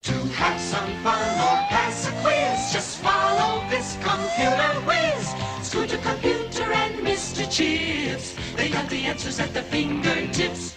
To have some fun or pass a quiz, just follow this computer whiz. Scooter Computer and Mr. Chips, they got the answers at their fingertips.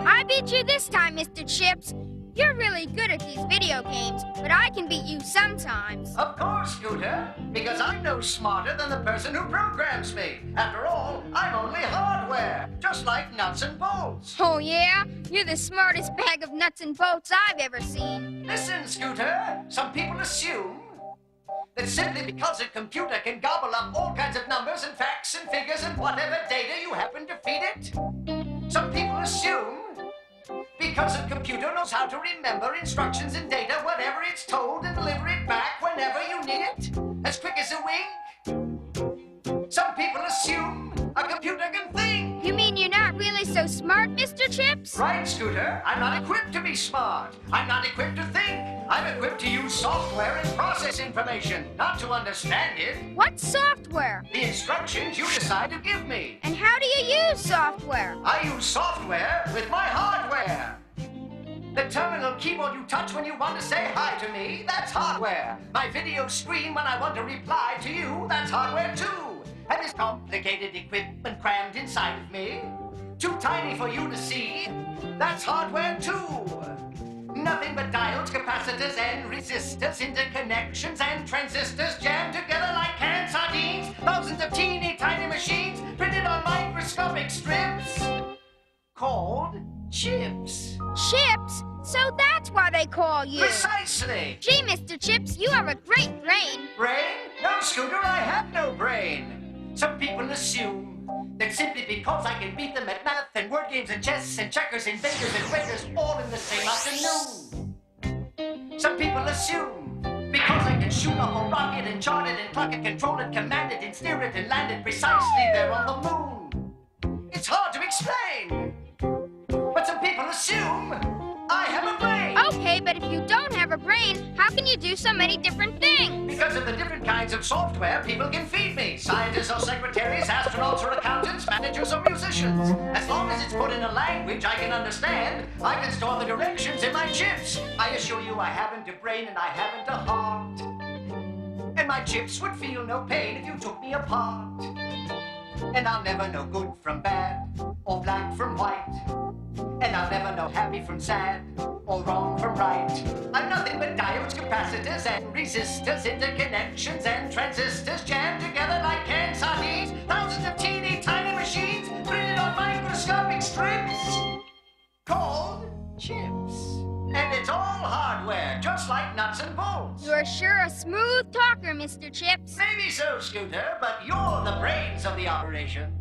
I beat you this time, Mr. Chips. You're really good at these video games, but I can beat you sometimes. Of course, Scooter, because I'm no smarter than the person who programs me. After all, I'm only hardware, just like nuts and bolts. Oh, yeah? You're the smartest bag of nuts and bolts I've ever seen. Listen, Scooter, some people assume that simply because a computer can gobble up all kinds of numbers and facts and figures and whatever data you happen to feed it, some people assume because a computer knows how to remember instructions and data whatever it's told and deliver it back whenever you need it, as quick as a wink. Some people assume a computer can think. You mean you're not really so smart, Mr. Chips? Right, Scooter. I'm not equipped to be smart. I'm not equipped to think. I'm equipped to use software and process information, not to understand it. What software? The instructions you decide to give me. And how do you use software? I use software with my hardware. The terminal keyboard you touch when you want to say hi to me, that's hardware. My video screen when I want to reply to you, that's hardware too. And this complicated equipment crammed inside of me, too tiny for you to see, that's hardware too. Nothing but diodes, capacitors, and resistors, interconnections, and transistors jammed together like canned sardines. Thousands of teeny tiny machines printed on microscopic strips called chips. Chips? So that's why they call you. Precisely. Gee, Mr. Chips, you have a great brain. Brain? No, Scooter, I have no brain. Some people assume that simply because I can beat them at math and word games and chess and checkers and fingers and fingers all in the same afternoon. Some people assume because I can shoot a whole rocket and chart it and clock it, control it, command it and steer it and land it precisely there on the moon. It's hard to explain. But some people assume I have a brain. Okay, but if you don't have a brain, how can you do so many different things? Because of the different kinds of software people can feed me. Scientists or secretaries, astronauts or accountants, managers or musicians. As long as it's put in a language I can understand, I can store the directions in my chips. I assure you I haven't a brain and I haven't a heart. And my chips would feel no pain if you took me apart. And I'll never know good from bad, or black from white. And I'll never know happy from sad, or wrong from right. I'm nothing but diodes, capacitors, and resistors, interconnections, and transistors jammed together like canned sardines. Thousands of teeny tiny machines printed on microscopic strips called chips. And it's all hardware, just like nuts and bolts. You're sure a smooth talker, Mr. Chips. Maybe so, Scooter, but you're the brains of the operation.